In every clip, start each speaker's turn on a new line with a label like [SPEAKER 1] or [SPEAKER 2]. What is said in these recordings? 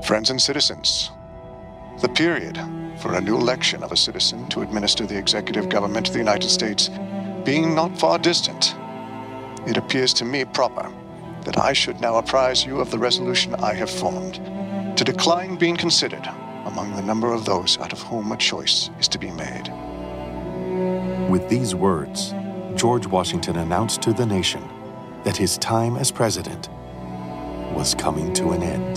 [SPEAKER 1] Friends and citizens, the period for a new election of a citizen to administer the executive government of the United States being not far distant, it appears to me proper that I should now apprise you of the resolution I have formed to decline being considered among the number of those out of whom a choice is to be made.
[SPEAKER 2] With these words, George Washington announced to the nation that his time as president was coming to an end.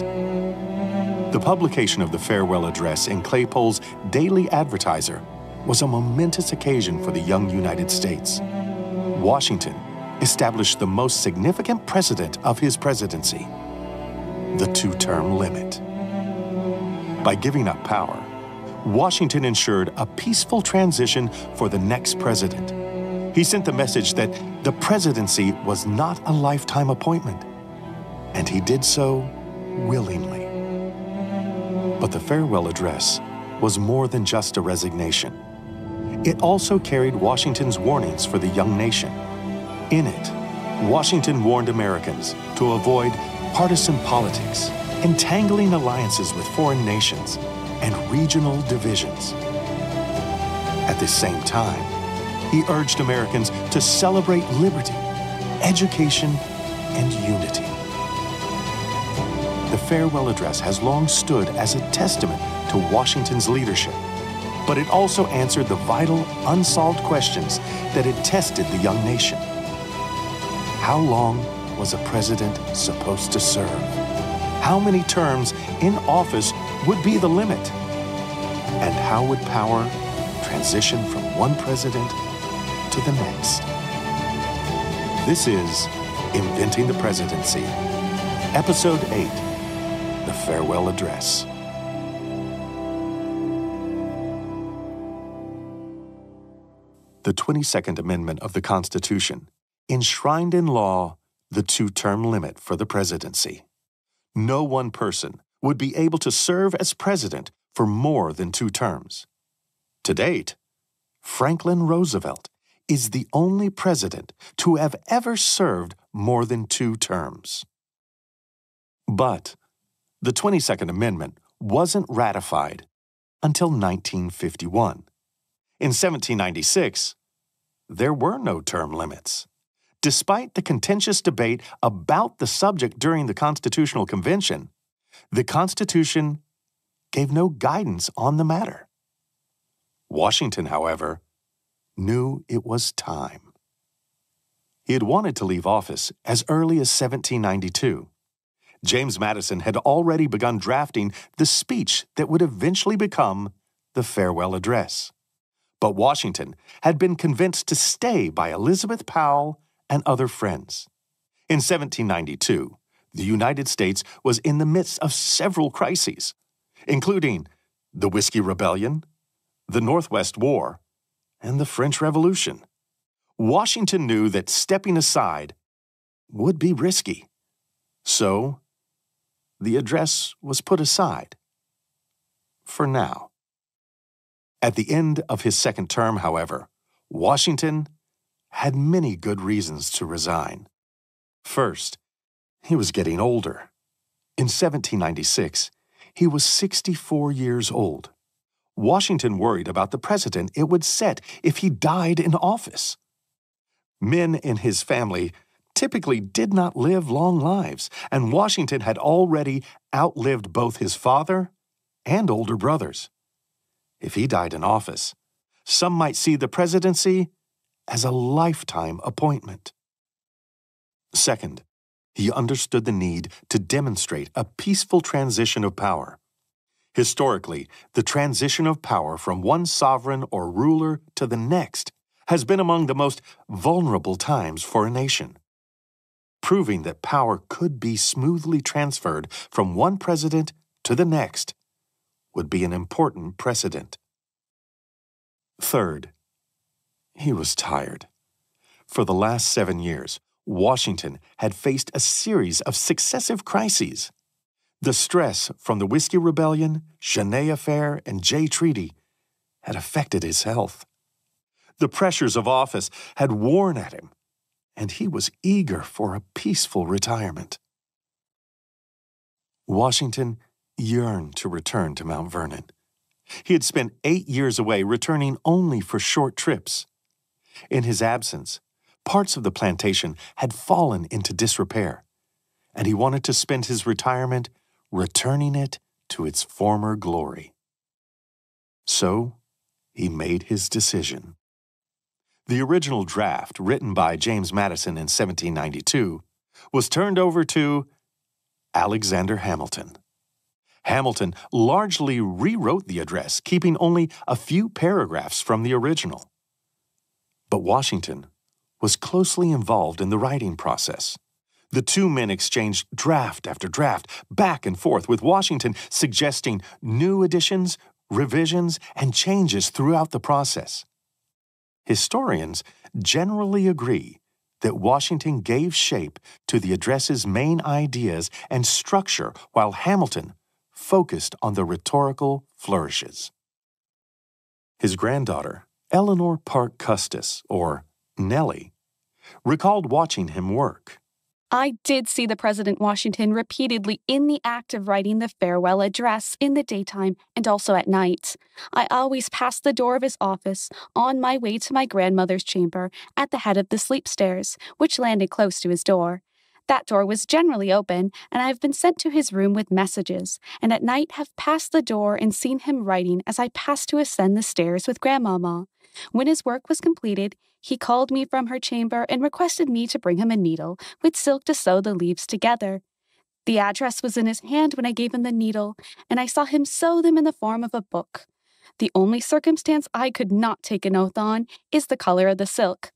[SPEAKER 2] The publication of the farewell address in Claypole's Daily Advertiser was a momentous occasion for the young United States. Washington established the most significant precedent of his presidency, the two-term limit. By giving up power, Washington ensured a peaceful transition for the next president. He sent the message that the presidency was not a lifetime appointment, and he did so willingly. But the farewell address was more than just a resignation. It also carried Washington's warnings for the young nation. In it, Washington warned Americans to avoid partisan politics, entangling alliances with foreign nations, and regional divisions. At the same time, he urged Americans to celebrate liberty, education, and unity. The farewell address has long stood as a testament to Washington's leadership, but it also answered the vital, unsolved questions that had tested the young nation. How long was a president supposed to serve? How many terms in office would be the limit? And how would power transition from one president to the next? This is Inventing the Presidency, Episode 8, The Farewell Address. The 22nd Amendment of the Constitution enshrined in law the two-term limit for the presidency. No one person would be able to serve as president for more than 2 terms. To date, Franklin Roosevelt is the only president to have ever served more than 2 terms. But the 22nd Amendment wasn't ratified until 1951. In 1796, there were no term limits. Despite the contentious debate about the subject during the Constitutional Convention, the Constitution gave no guidance on the matter. Washington, however, knew it was time. He had wanted to leave office as early as 1792. James Madison had already begun drafting the speech that would eventually become the farewell address. But Washington had been convinced to stay by Elizabeth Powell and other friends. In 1792, the United States was in the midst of several crises, including the Whiskey Rebellion, the Northwest War, and the French Revolution. Washington knew that stepping aside would be risky. So, the address was put aside. For now. At the end of his second term, however, Washington had many good reasons to resign. First, he was getting older. In 1796, he was 64 years old. Washington worried about the precedent it would set if he died in office. Men in his family typically did not live long lives, and Washington had already outlived both his father and older brothers. If he died in office, some might see the presidency as a lifetime appointment. Second, he understood the need to demonstrate a peaceful transition of power. Historically, the transition of power from one sovereign or ruler to the next has been among the most vulnerable times for a nation. Proving that power could be smoothly transferred from one president to the next would be an important precedent. Third, he was tired. For the last 7 years, Washington had faced a series of successive crises. The stress from the Whiskey Rebellion, Genet Affair, and Jay Treaty had affected his health. The pressures of office had worn at him, and he was eager for a peaceful retirement. Washington yearned to return to Mount Vernon. He had spent 8 years away, returning only for short trips. In his absence, parts of the plantation had fallen into disrepair, and he wanted to spend his retirement returning it to its former glory. So, he made his decision. The original draft, written by James Madison in 1792, was turned over to Alexander Hamilton. Hamilton largely rewrote the address, keeping only a few paragraphs from the original. But Washington was closely involved in the writing process. The two men exchanged draft after draft, back and forth, with Washington suggesting new additions, revisions, and changes throughout the process. Historians generally agree that Washington gave shape to the address's main ideas and structure, while Hamilton focused on the rhetorical flourishes. His granddaughter, Eleanor Parke Custis, or Nellie, recalled watching him work.
[SPEAKER 3] I did see the President Washington repeatedly in the act of writing the farewell address in the daytime and also at night. I always passed the door of his office on my way to my grandmother's chamber at the head of the sleep stairs, which landed close to his door. That door was generally open, and I have been sent to his room with messages, and at night have passed the door and seen him writing as I passed to ascend the stairs with Grandmama. When his work was completed, he called me from her chamber and requested me to bring him a needle with silk to sew the leaves together. The address was in his hand when I gave him the needle, and I saw him sew them in the form of a book. The only circumstance I could not take an oath on is the color of the silk.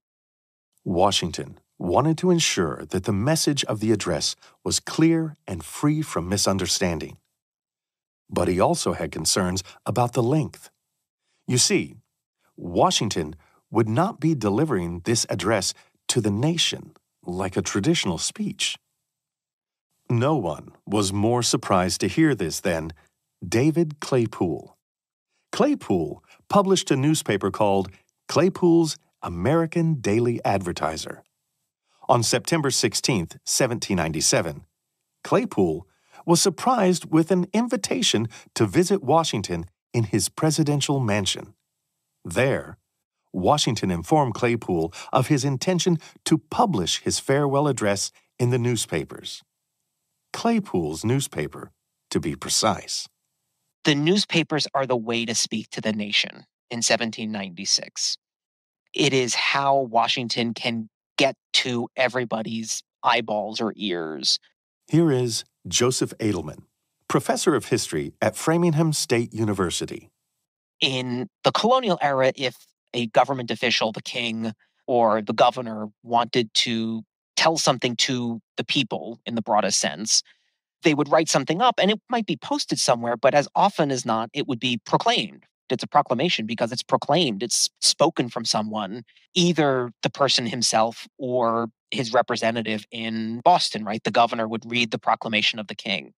[SPEAKER 2] Washington wanted to ensure that the message of the address was clear and free from misunderstanding. But he also had concerns about the length. You see, Washington would not be delivering this address to the nation like a traditional speech. No one was more surprised to hear this than David Claypool. Claypool published a newspaper called Claypool's American Daily Advertiser. On September 16, 1797, Claypool was surprised with an invitation to visit Washington in his presidential mansion. There, Washington informed Claypool of his intention to publish his farewell address in the newspapers. Claypool's newspaper, to be precise.
[SPEAKER 4] The newspapers are the way to speak to the nation in 1796. It is how Washington can get to everybody's eyeballs or ears.
[SPEAKER 2] Here is Joseph Edelman, professor of history at Framingham State University.
[SPEAKER 4] In the colonial era, if a government official, the king or the governor, wanted to tell something to the people in the broadest sense, they would write something up and it might be posted somewhere, but as often as not, it would be proclaimed. It's a proclamation because it's proclaimed. It's spoken from someone, either the person himself or his representative in Boston, right? The governor would read the proclamation of the king.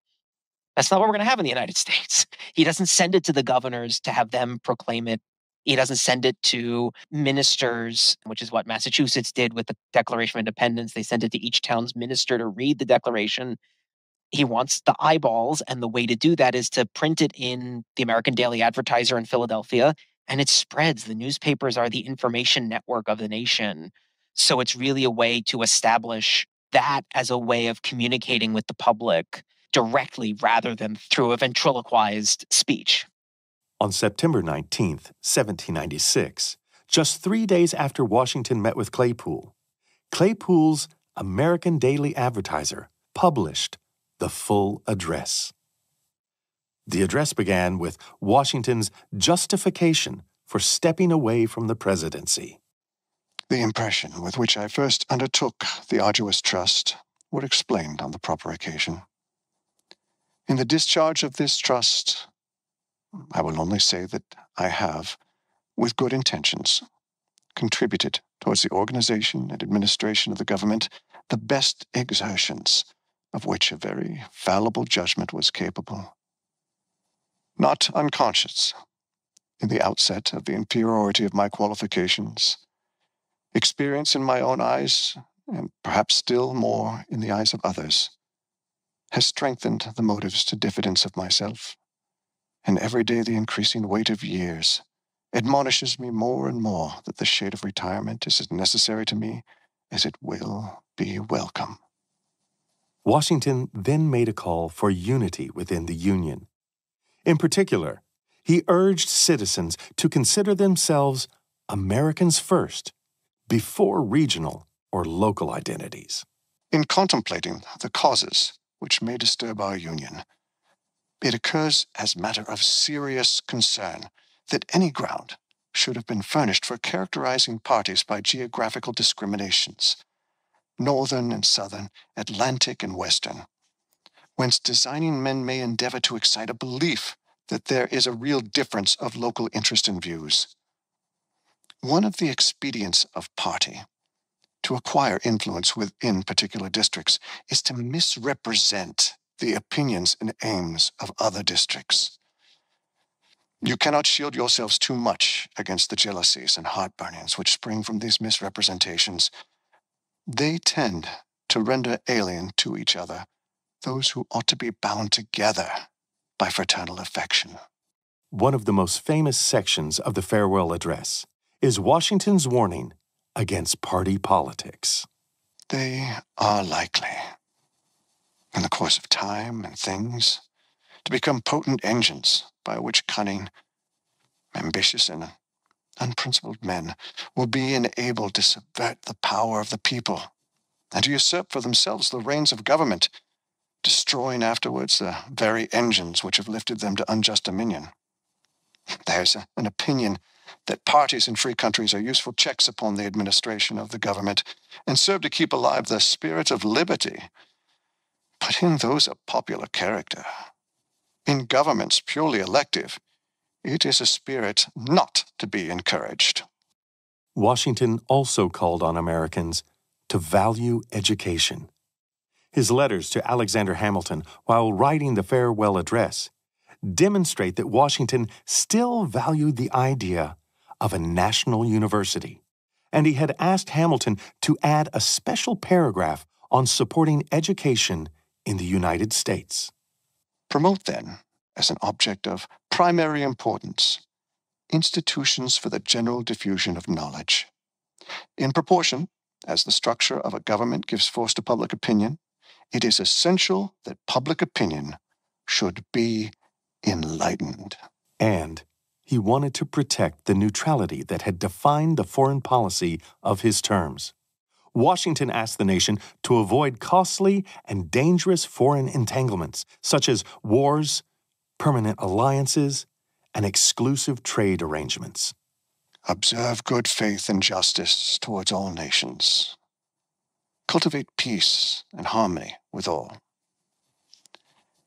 [SPEAKER 4] That's not what we're going to have in the United States. He doesn't send it to the governors to have them proclaim it. He doesn't send it to ministers, which is what Massachusetts did with the Declaration of Independence. They sent it to each town's minister to read the Declaration. He wants the eyeballs, and the way to do that is to print it in the American Daily Advertiser in Philadelphia, and it spreads. The newspapers are the information network of the nation. So it's really a way to establish that as a way of communicating with the public directly rather than through a ventriloquized speech.
[SPEAKER 2] On September 19, 1796, just 3 days after Washington met with Claypool, Claypool's American Daily Advertiser published the full address. The address began with Washington's justification for stepping away from the presidency.
[SPEAKER 1] The impression with which I first undertook the arduous trust were explained on the proper occasion. In the discharge of this trust, I will only say that I have, with good intentions, contributed towards the organization and administration of the government the best exertions of which a very fallible judgment was capable. Not unconscious, in the outset, of the inferiority of my qualifications, experience in my own eyes, and perhaps still more in the eyes of others, has strengthened the motives to diffidence of myself, and every day the increasing weight of years admonishes me more and more that the shade of retirement is as necessary to me as it will be welcome.
[SPEAKER 2] Washington then made a call for unity within the Union. In particular, he urged citizens to consider themselves Americans first, before regional or local identities.
[SPEAKER 1] In contemplating the causes which may disturb our Union, it occurs as matter of serious concern that any ground should have been furnished for characterizing parties by geographical discriminations, northern and southern, Atlantic and western, whence designing men may endeavor to excite a belief that there is a real difference of local interest and views. One of the expedients of party to acquire influence within particular districts is to misrepresent the opinions and aims of other districts. You cannot shield yourselves too much against the jealousies and heartburnings which spring from these misrepresentations. They tend to render alien to each other those who ought to be bound together by fraternal affection.
[SPEAKER 2] One of the most famous sections of the farewell address is Washington's warning against party politics.
[SPEAKER 1] They are likely, in the course of time and things, to become potent engines by which cunning, ambitious, and unprincipled men will be enabled to subvert the power of the people and to usurp for themselves the reins of government, destroying afterwards the very engines which have lifted them to unjust dominion. There's an opinion that parties in free countries are useful checks upon the administration of the government and serve to keep alive the spirit of liberty. But in those of popular character, in governments purely elective, it is a spirit not to be encouraged.
[SPEAKER 2] Washington also called on Americans to value education. His letters to Alexander Hamilton while writing the farewell address demonstrate that Washington still valued the idea of a national university, and he had asked Hamilton to add a special paragraph on supporting education in the United States.
[SPEAKER 1] Promote, then, as an object of primary importance, institutions for the general diffusion of knowledge. In proportion as the structure of a government gives force to public opinion, it is essential that public opinion should be enlightened.
[SPEAKER 2] And he wanted to protect the neutrality that had defined the foreign policy of his terms. Washington asked the nation to avoid costly and dangerous foreign entanglements, such as wars, permanent alliances, and exclusive trade arrangements.
[SPEAKER 1] Observe good faith and justice towards all nations. Cultivate peace and harmony with all.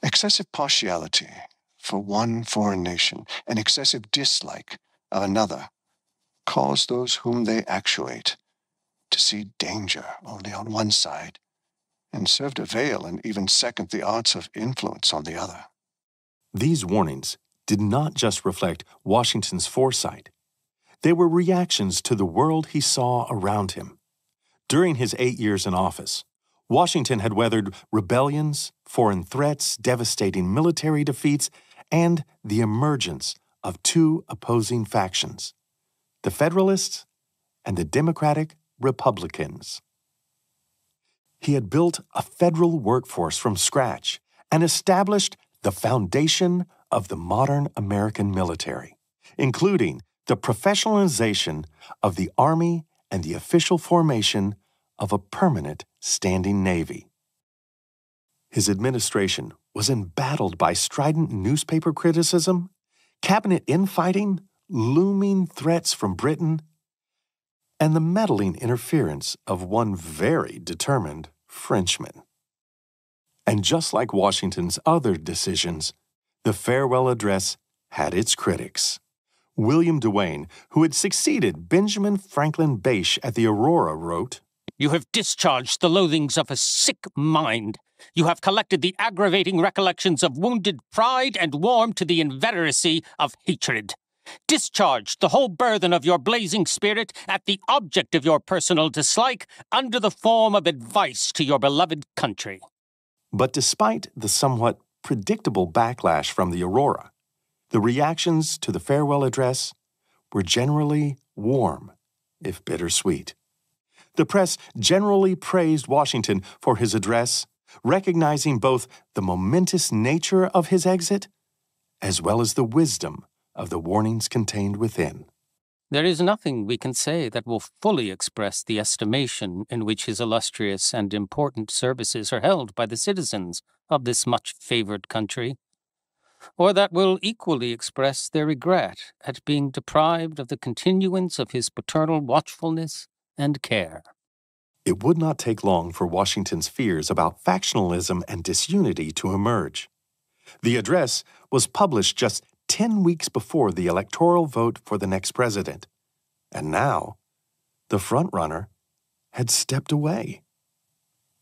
[SPEAKER 1] Excessive partiality for one foreign nation and excessive dislike of another cause those whom they actuate to see danger only on one side and serve to veil and even second the arts of influence on the other.
[SPEAKER 2] These warnings did not just reflect Washington's foresight. They were reactions to the world he saw around him. During his 8 years in office, Washington had weathered rebellions, foreign threats, devastating military defeats, and the emergence of two opposing factions, the Federalists and the Democratic Republicans. He had built a federal workforce from scratch and established the foundation of the modern American military, including the professionalization of the Army and the official formation of a permanent standing Navy. His administration was embattled by strident newspaper criticism, cabinet infighting, looming threats from Britain, and the meddling interference of one very determined Frenchman. And just like Washington's other decisions, the farewell address had its critics. William Duane, who had succeeded Benjamin Franklin Bache at the Aurora, wrote,
[SPEAKER 5] "You have discharged the loathings of a sick mind. You have collected the aggravating recollections of wounded pride and warmed to the inveteracy of hatred. Discharged the whole burthen of your blazing spirit at the object of your personal dislike under the form of advice to your beloved country."
[SPEAKER 2] But despite the somewhat predictable backlash from the Aurora, the reactions to the farewell address were generally warm, if bittersweet. The press generally praised Washington for his address, recognizing both the momentous nature of his exit as well as the wisdom of the warnings contained within.
[SPEAKER 5] There is nothing we can say that will fully express the estimation in which his illustrious and important services are held by the citizens of this much-favored country, or that will equally express their regret at being deprived of the continuance of his paternal watchfulness and care.
[SPEAKER 2] It would not take long for Washington's fears about factionalism and disunity to emerge. The address was published just 10 weeks before the electoral vote for the next president, and now the frontrunner had stepped away.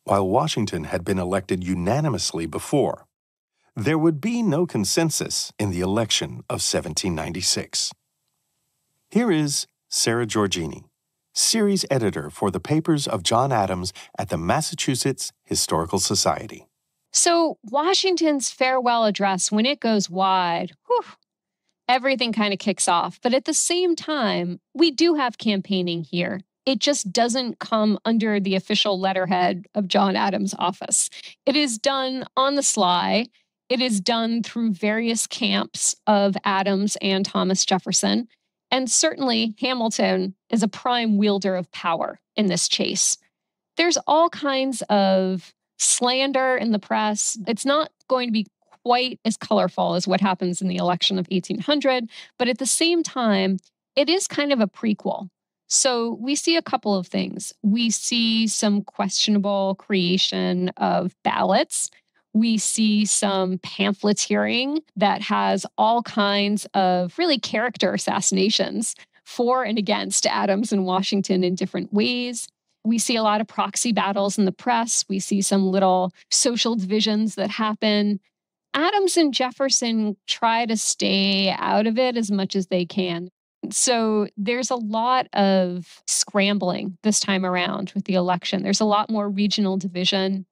[SPEAKER 2] While Washington had been elected unanimously before, there would be no consensus in the election of 1796. Here is Sarah Giorgini, series editor for the papers of John Adams at the Massachusetts Historical Society.
[SPEAKER 6] So Washington's farewell address, when it goes wide, everything kind of kicks off. But at the same time, we do have campaigning here. It just doesn't come under the official letterhead of John Adams' office. It is done on the sly. It is done through various camps of Adams and Thomas Jefferson. And certainly Hamilton is a prime wielder of power in this chase. There's all kinds of slander in the press. It's not going to be quite as colorful as what happens in the election of 1800, but at the same time, it is kind of a prequel. So we see a couple of things. We see some questionable creation of ballots. We see some pamphleteering that has all kinds of really character assassinations for and against Adams and Washington in different ways. We see a lot of proxy battles in the press. We see some little social divisions that happen. Adams and Jefferson try to stay out of it as much as they can. So there's a lot of scrambling this time around with the election. There's a lot more regional division.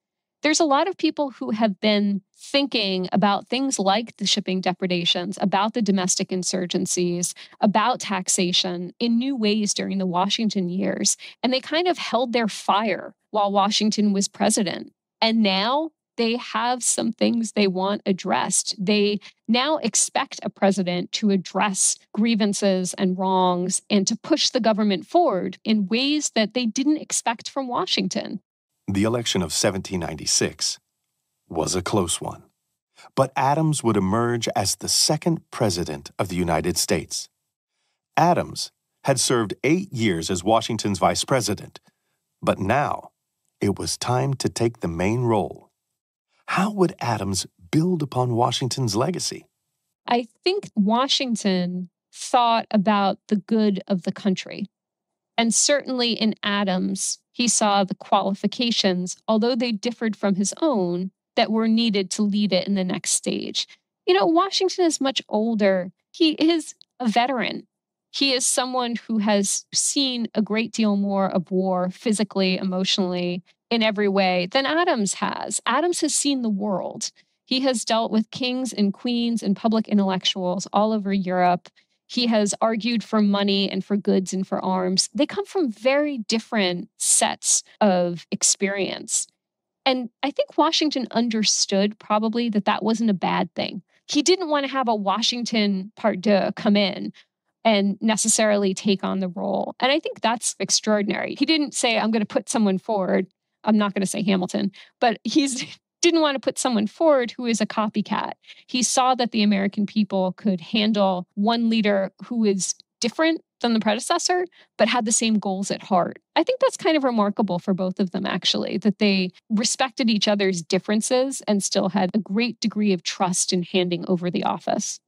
[SPEAKER 6] There's a lot of people who have been thinking about things like the shipping depredations, about the domestic insurgencies, about taxation in new ways during the Washington years. And they kind of held their fire while Washington was president. And now they have some things they want addressed. They now expect a president to address grievances and wrongs and to push the government forward in ways that they didn't expect from Washington.
[SPEAKER 2] The election of 1796 was a close one, but Adams would emerge as the second president of the United States. Adams had served 8 years as Washington's vice president, but now it was time to take the main role. How would Adams build upon Washington's legacy?
[SPEAKER 6] I think Washington thought about the good of the country. And certainly in Adams, he saw the qualifications, although they differed from his own, that were needed to lead it in the next stage. You know, Washington is much older. He is a veteran. He is someone who has seen a great deal more of war physically, emotionally, in every way than Adams has. Adams has seen the world. He has dealt with kings and queens and public intellectuals all over Europe. He has argued for money and for goods and for arms. They come from very different sets of experience. And I think Washington understood probably that that wasn't a bad thing. He didn't want to have a Washington part deux come in and necessarily take on the role. And I think that's extraordinary. He didn't say, I'm going to put someone forward. I'm not going to say Hamilton, but he's didn't want to put someone forward who is a copycat. He saw that the American people could handle one leader who is different than the predecessor, but had the same goals at heart. I think that's kind of remarkable for both of them, actually, that they respected each other's differences and still had a great degree of trust in handing over the office.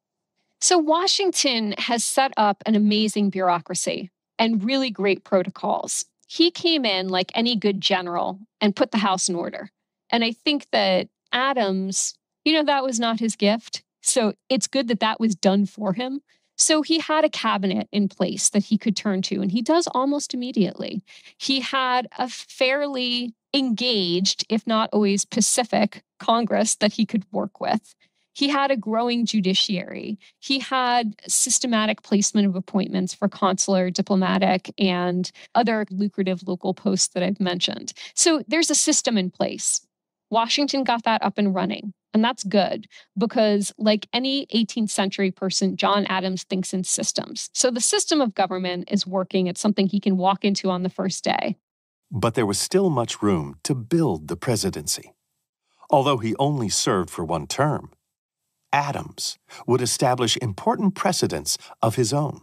[SPEAKER 6] So Washington has set up an amazing bureaucracy and really great protocols. He came in like any good general and put the house in order. And I think that Adams, that was not his gift. So it's good that that was done for him. So he had a cabinet in place that he could turn to, and he does almost immediately. He had a fairly engaged, if not always pacific, Congress that he could work with. He had a growing judiciary. He had systematic placement of appointments for consular, diplomatic, and other lucrative local posts that I've mentioned. So there's a system in place. Washington got that up and running. And that's good because, like any 18th century person, John Adams thinks in systems. So the system of government is working. It's something he can walk into on the first day.
[SPEAKER 2] But there was still much room to build the presidency. Although he only served for one term, Adams would establish important precedents of his own.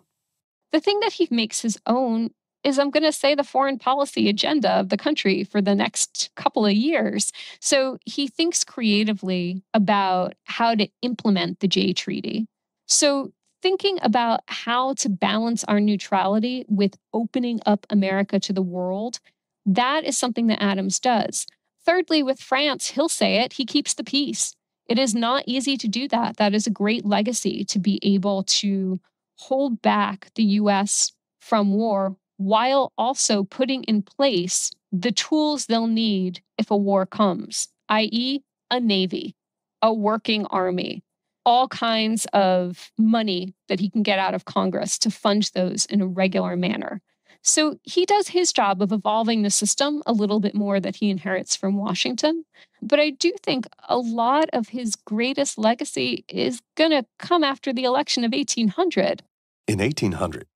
[SPEAKER 6] The thing that he makes his own is, I'm going to say, the foreign policy agenda of the country for the next couple of years. So he thinks creatively about how to implement the Jay Treaty. So thinking about how to balance our neutrality with opening up America to the world, that is something that Adams does. Thirdly, with France, he'll say it, he keeps the peace. It is not easy to do that. That is a great legacy, to be able to hold back the U.S. from war while also putting in place the tools they'll need if a war comes, i.e., a navy, a working army, all kinds of money that he can get out of Congress to fund those in a regular manner. So he does his job of evolving the system a little bit more that he inherits from Washington. But I do think a lot of his greatest legacy is going to come after the election of 1800.
[SPEAKER 2] In 1800,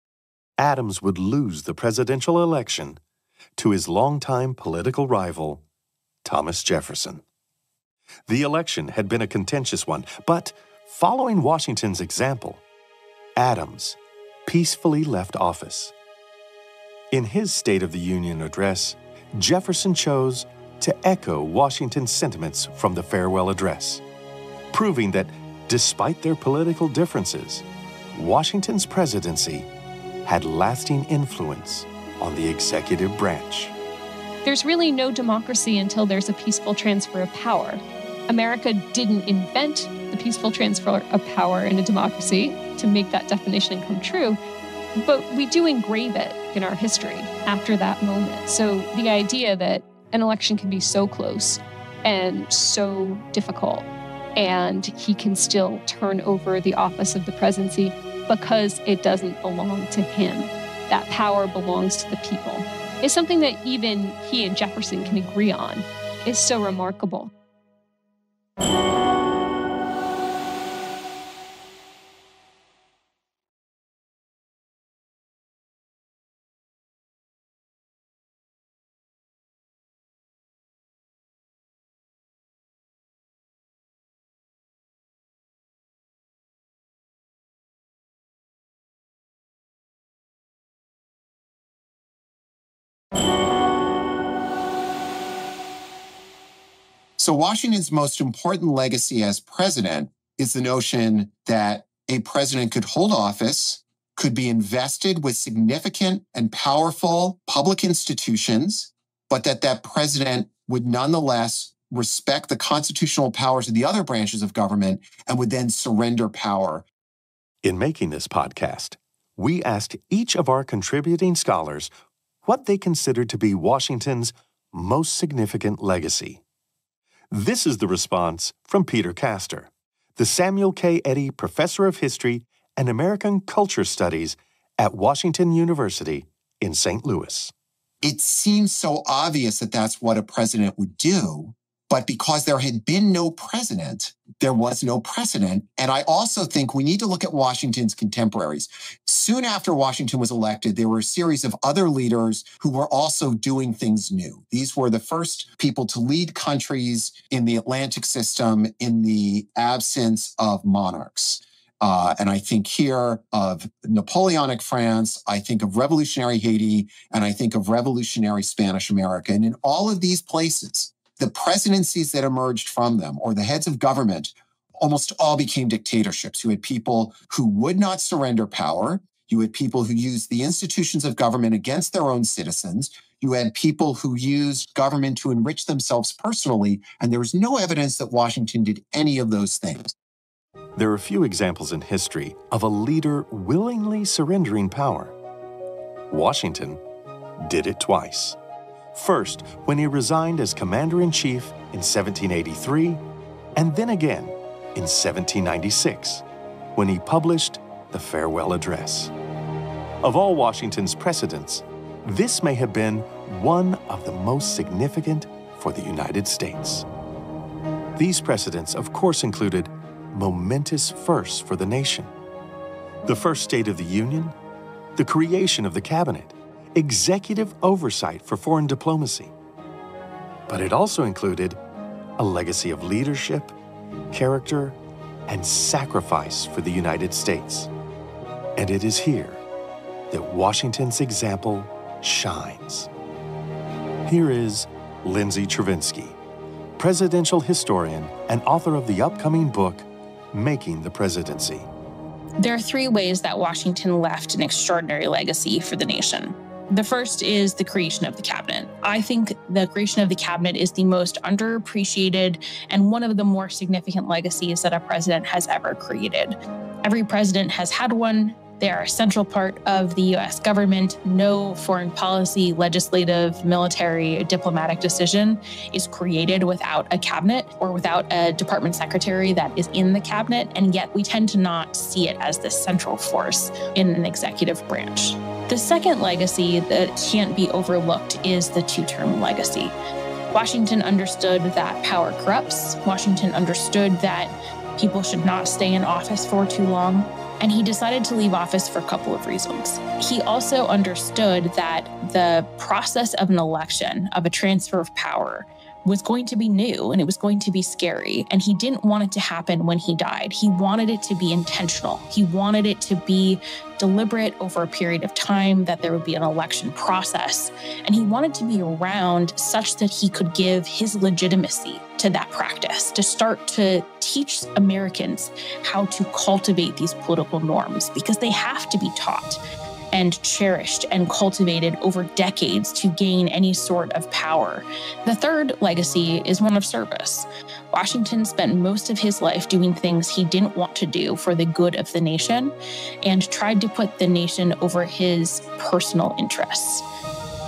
[SPEAKER 2] Adams would lose the presidential election to his longtime political rival, Thomas Jefferson. The election had been a contentious one, but following Washington's example, Adams peacefully left office. In his State of the Union address, Jefferson chose to echo Washington's sentiments from the farewell address, proving that despite their political differences, Washington's presidency had lasting influence on the executive branch.
[SPEAKER 6] There's really no democracy until there's a peaceful transfer of power. America didn't invent the peaceful transfer of power in a democracy to make that definition come true, but we do engrave it in our history after that moment. So the idea that an election can be so close and so difficult, and he can still turn over the office of the presidency because it doesn't belong to him, that power belongs to the people, is something that even he and Jefferson can agree on, is so remarkable.
[SPEAKER 7] So Washington's most important legacy as president is the notion that a president could hold office, could be invested with significant and powerful public institutions, but that president would nonetheless respect the constitutional powers of the other branches of government and would then surrender power.
[SPEAKER 2] In making this podcast, we asked each of our contributing scholars what they considered to be Washington's most significant legacy. This is the response from Peter Castor, the Samuel K. Eddy Professor of History and American Culture Studies at Washington University in St. Louis.
[SPEAKER 7] It seems so obvious that that's what a president would do, but because there had been no president, there was no precedent. And I also think we need to look at Washington's contemporaries. Soon after Washington was elected, there were a series of other leaders who were also doing things new. These were the first people to lead countries in the Atlantic system in the absence of monarchs. And I think here of Napoleonic France, I think of revolutionary Haiti, and I think of revolutionary Spanish America. And in all of these places, the presidencies that emerged from them, or the heads of government, almost all became dictatorships. You had people who would not surrender power. You had people who used the institutions of government against their own citizens. You had people who used government to enrich themselves personally. And there was no evidence that Washington did any of those things.
[SPEAKER 2] There are few examples in history of a leader willingly surrendering power. Washington did it twice. First, when he resigned as commander-in-chief in 1783, and then again in 1796, when he published the Farewell Address. Of all Washington's precedents, this may have been one of the most significant for the United States. These precedents, of course, included momentous firsts for the nation. The first State of the Union, the creation of the cabinet, executive oversight for foreign diplomacy. But it also included a legacy of leadership, character, and sacrifice for the United States. And it is here that Washington's example shines. Here is Lindsay Travinsky, presidential historian and author of the upcoming book, Making the Presidency.
[SPEAKER 8] There are three ways that Washington left an extraordinary legacy for the nation. The first is the creation of the cabinet. I think the creation of the cabinet is the most underappreciated and one of the more significant legacies that a president has ever created. Every president has had one. They are a central part of the U.S. government. No foreign policy, legislative, military, diplomatic decision is created without a cabinet or without a department secretary that is in the cabinet, and yet we tend to not see it as the central force in an executive branch. The second legacy that can't be overlooked is the two-term legacy. Washington understood that power corrupts. Washington understood that people should not stay in office for too long. And he decided to leave office for a couple of reasons. He also understood that the process of an election, of a transfer of power, was going to be new and it was going to be scary. And he didn't want it to happen when he died. He wanted it to be intentional. He wanted it to be deliberate over a period of time, that there would be an election process. And he wanted to be around such that he could give his legitimacy to that practice, to start to teach Americans how to cultivate these political norms, because they have to be taught and cherished and cultivated over decades to gain any sort of power. The third legacy is one of service. Washington spent most of his life doing things he didn't want to do for the good of the nation and tried to put the nation over his personal interests.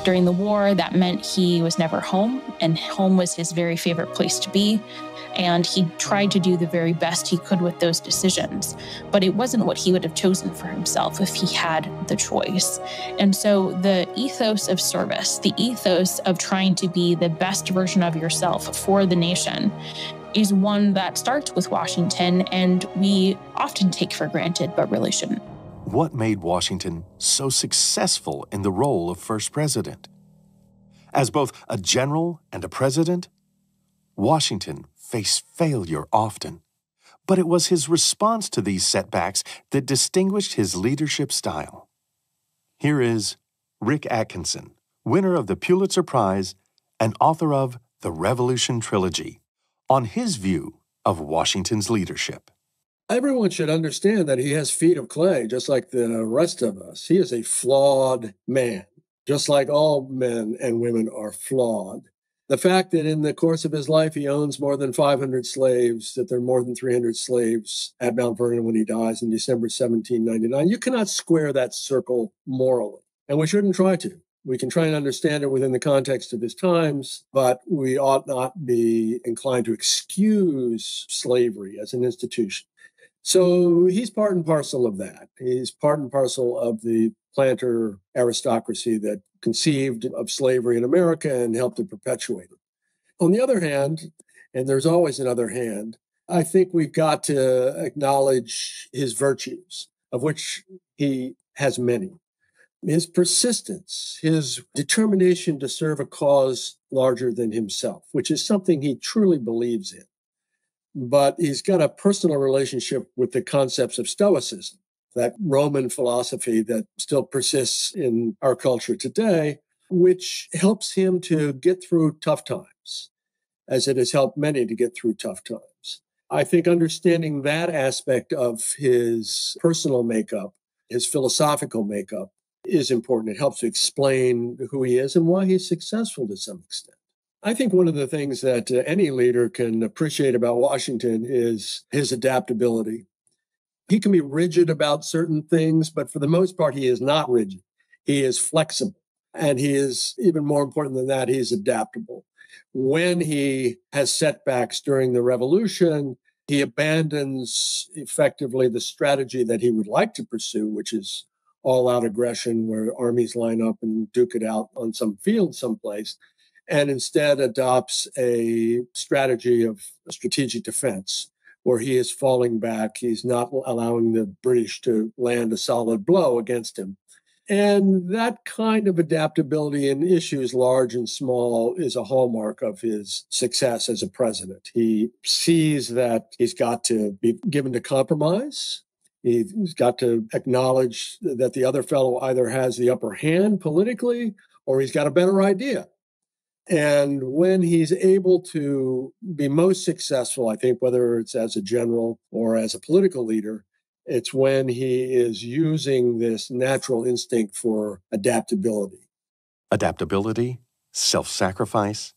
[SPEAKER 8] During the war, that meant he was never home, and home was his very favorite place to be. And he tried to do the very best he could with those decisions. But it wasn't what he would have chosen for himself if he had the choice. And so the ethos of service, the ethos of trying to be the best version of yourself for the nation, is one that starts with Washington and we often take for granted, but really shouldn't.
[SPEAKER 2] What made Washington so successful in the role of first president? As both a general and a president, Washington faced failure often, but it was his response to these setbacks that distinguished his leadership style. Here is Rick Atkinson, winner of the Pulitzer Prize and author of The Revolution Trilogy, on his view of Washington's leadership.
[SPEAKER 9] Everyone should understand that he has feet of clay, just like the rest of us. He is a flawed man, just like all men and women are flawed. The fact that in the course of his life, he owns more than 500 slaves, that there are more than 300 slaves at Mount Vernon when he dies in December 1799, you cannot square that circle morally. And we shouldn't try to. We can try and understand it within the context of his times, but we ought not be inclined to excuse slavery as an institution. So he's part and parcel of that. He's part and parcel of the planter aristocracy that conceived of slavery in America and helped to perpetuate it. On the other hand, and there's always another hand, I think we've got to acknowledge his virtues, of which he has many. His persistence, his determination to serve a cause larger than himself, which is something he truly believes in. But he's got a personal relationship with the concepts of Stoicism, that Roman philosophy that still persists in our culture today, which helps him to get through tough times, as it has helped many to get through tough times. I think understanding that aspect of his personal makeup, his philosophical makeup, is important. It helps to explain who he is and why he's successful to some extent. I think one of the things that any leader can appreciate about Washington is his adaptability. He can be rigid about certain things, but for the most part, he is not rigid. He is flexible. And he is, even more important than that, he is adaptable. When he has setbacks during the revolution, he abandons effectively the strategy that he would like to pursue, which is all-out aggression where armies line up and duke it out on some field someplace, and instead adopts a strategy of strategic defense, where he is falling back. He's not allowing the British to land a solid blow against him. And that kind of adaptability in issues large and small is a hallmark of his success as a president. He sees that he's got to be given to compromise. He's got to acknowledge that the other fellow either has the upper hand politically or he's got a better idea. And when he's able to be most successful, I think, whether it's as a general or as a political leader, it's when he is using this natural instinct for adaptability.
[SPEAKER 2] Adaptability, self-sacrifice,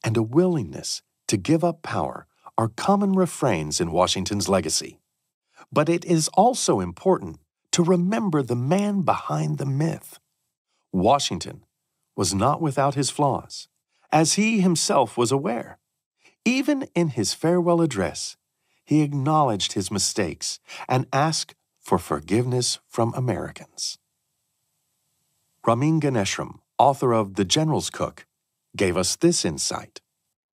[SPEAKER 2] and a willingness to give up power are common refrains in Washington's legacy. But it is also important to remember the man behind the myth. Washington was not without his flaws, as he himself was aware. Even in his farewell address, he acknowledged his mistakes and asked for forgiveness from Americans. Ramin Ganeshram, author of The General's Cook, gave us this insight.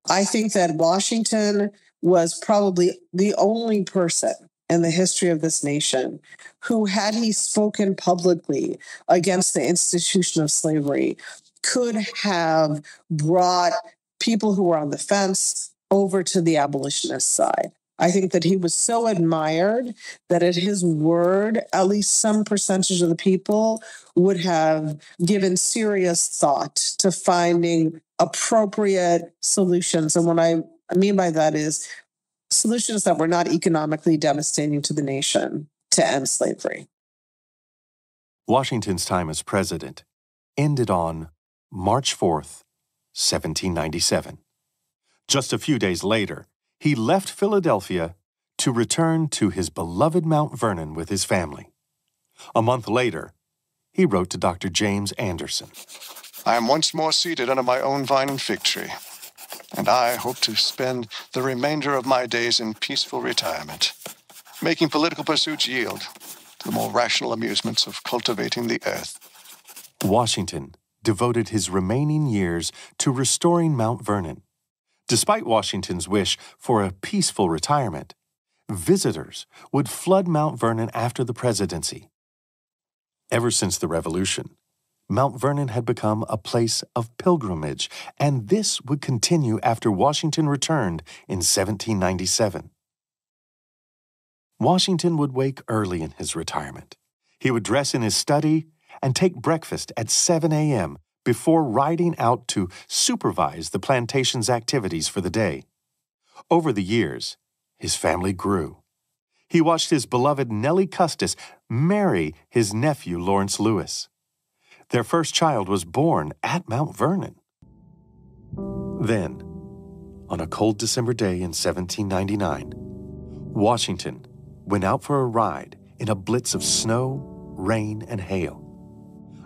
[SPEAKER 10] I think that Washington was probably the only person in the history of this nation who, had he spoken publicly against the institution of slavery, could have brought people who were on the fence over to the abolitionist side. I think that he was so admired that at his word, at least some percentage of the people would have given serious thought to finding appropriate solutions. And what I mean by that is solutions that were not economically devastating to the nation to end slavery.
[SPEAKER 2] Washington's time as president ended on March 4th, 1797. Just a few days later, he left Philadelphia to return to his beloved Mount Vernon with his family. A month later, he wrote to Dr. James Anderson.
[SPEAKER 1] I am once more seated under my own vine and fig tree, and I hope to spend the remainder of my days in peaceful retirement, making political pursuits yield to the more rational amusements of cultivating the earth.
[SPEAKER 2] Washington devoted his remaining years to restoring Mount Vernon. Despite Washington's wish for a peaceful retirement, visitors would flood Mount Vernon after the presidency. Ever since the Revolution, Mount Vernon had become a place of pilgrimage, and this would continue after Washington returned in 1797. Washington would wake early in his retirement. He would dress in his study and take breakfast at 7 a.m. before riding out to supervise the plantation's activities for the day. Over the years, his family grew. He watched his beloved Nellie Custis marry his nephew Lawrence Lewis. Their first child was born at Mount Vernon. Then, on a cold December day in 1799, Washington went out for a ride in a blitz of snow, rain, and hail.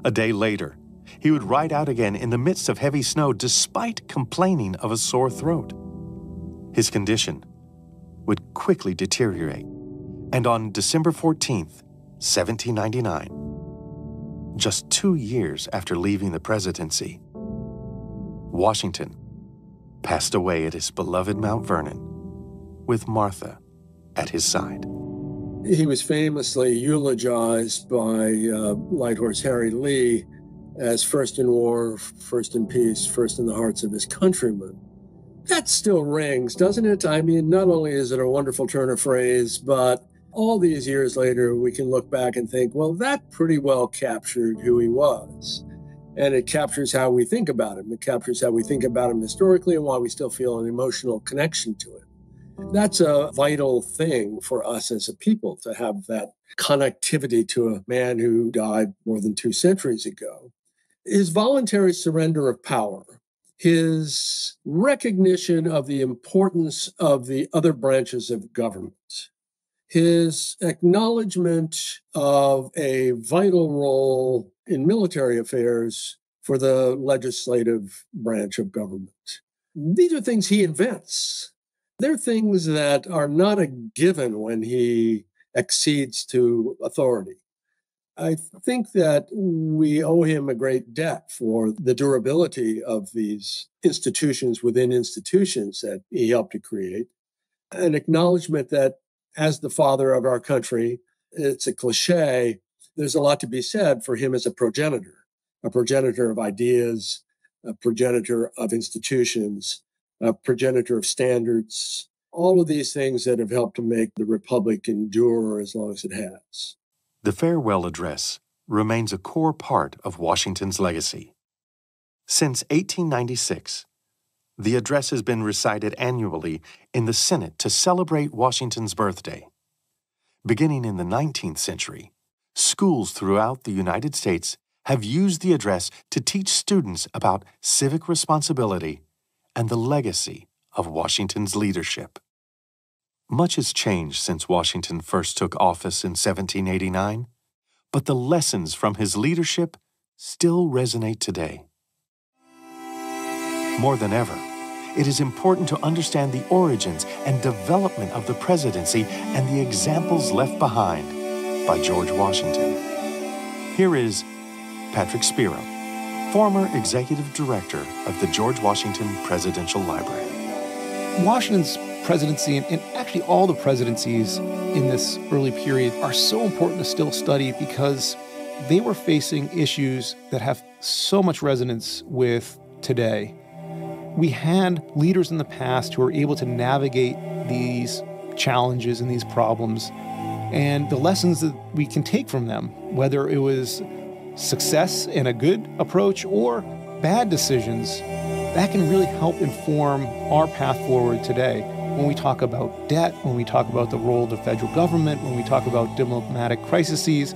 [SPEAKER 2] A day later, he would ride out again in the midst of heavy snow despite complaining of a sore throat. His condition would quickly deteriorate, and on December 14th, 1799, just 2 years after leaving the presidency, Washington passed away at his beloved Mount Vernon with Martha at his side.
[SPEAKER 9] He was famously eulogized by Light Horse Harry Lee as first in war, first in peace, first in the hearts of his countrymen. That still rings, doesn't it? I mean, not only is it a wonderful turn of phrase, but all these years later, we can look back and think, well, that pretty well captured who he was. And it captures how we think about him. It captures how we think about him historically and why we still feel an emotional connection to it. That's a vital thing for us as a people, to have that connectivity to a man who died more than 2 centuries ago. His voluntary surrender of power, his recognition of the importance of the other branches of government, his acknowledgement of a vital role in military affairs for the legislative branch of government. These are things he invents. They're things that are not a given when he accedes to authority. I think that we owe him a great debt for the durability of these institutions within institutions that he helped to create. An acknowledgement that as the father of our country, it's a cliche, there's a lot to be said for him as a progenitor of ideas, a progenitor of institutions, a progenitor of standards, all of these things that have helped to make the Republic endure as long as it has.
[SPEAKER 2] The farewell address remains a core part of Washington's legacy. Since 1896, the address has been recited annually in the Senate to celebrate Washington's birthday. Beginning in the 19th century, schools throughout the United States have used the address to teach students about civic responsibility and the legacy of Washington's leadership. Much has changed since Washington first took office in 1789, but the lessons from his leadership still resonate today. More than ever, it is important to understand the origins and development of the presidency and the examples left behind by George Washington. Here is Patrick Spiro, former executive director of the George Washington Presidential Library.
[SPEAKER 11] Washington's presidency, and actually all the presidencies in this early period, are so important to still study because they were facing issues that have so much resonance with today. We had leaders in the past who were able to navigate these challenges and these problems, and the lessons that we can take from them, whether it was success and a good approach or bad decisions, that can really help inform our path forward today. When we talk about debt, when we talk about the role of the federal government, when we talk about diplomatic crises,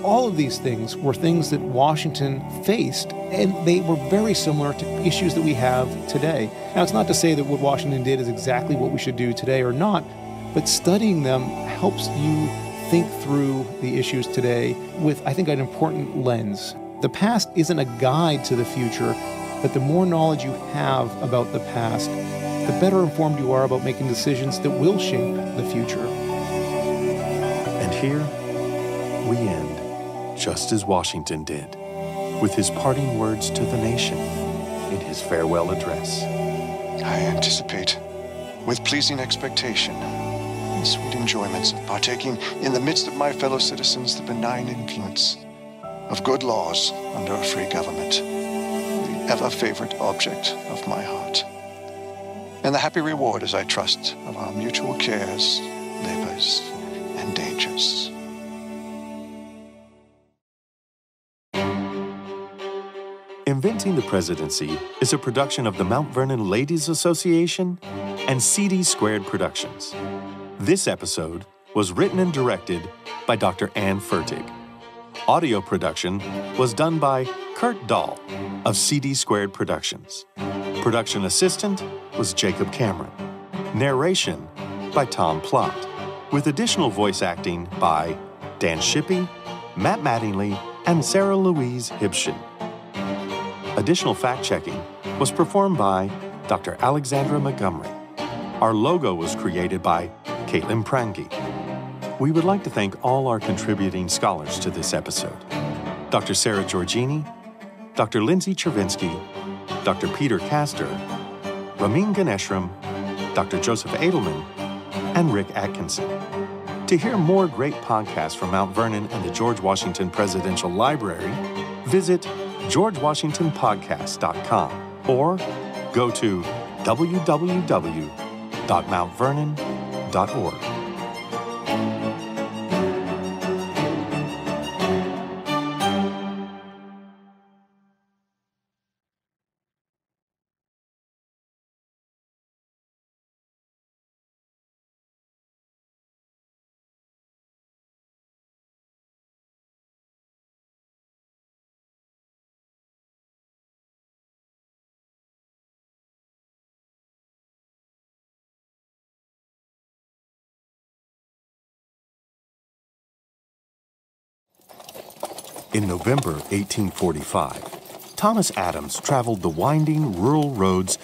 [SPEAKER 11] all of these things were things that Washington faced, and they were very similar to issues that we have today. Now, it's not to say that what Washington did is exactly what we should do today or not, but studying them helps you think through the issues today with, I think, an important lens. The past isn't a guide to the future, but the more knowledge you have about the past, the better informed you are about making decisions that will shape the future.
[SPEAKER 2] And here we end just as Washington did, with his parting words to the nation in his farewell address.
[SPEAKER 1] I anticipate, with pleasing expectation, the sweet enjoyments of partaking in the midst of my fellow citizens the benign influence of good laws under a free government, the ever-favorite object of my heart, and the happy reward, as I trust, of our mutual cares, labors, and dangers.
[SPEAKER 2] Inventing the Presidency is a production of the Mount Vernon Ladies Association and CD Squared Productions. This episode was written and directed by Dr. Ann Fertig. Audio production was done by Kurt Dahl of CD Squared Productions. Production assistant was Jacob Cameron. Narration by Tom Plott, with additional voice acting by Dan Shippey, Matt Mattingly, and Sarah Louise Hibshin. Additional fact-checking was performed by Dr. Alexandra Montgomery. Our logo was created by Caitlin Prange. We would like to thank all our contributing scholars to this episode: Dr. Sarah Giorgini, Dr. Lindsay Chervinsky, Dr. Peter Castor, Ramin Ganeshram, Dr. Joseph Edelman, and Rick Atkinson. To hear more great podcasts from Mount Vernon and the George Washington Presidential Library, visit GeorgeWashingtonPodcast.com or go to www.mountvernon.org. In November 1845, Thomas Adams traveled the winding rural roads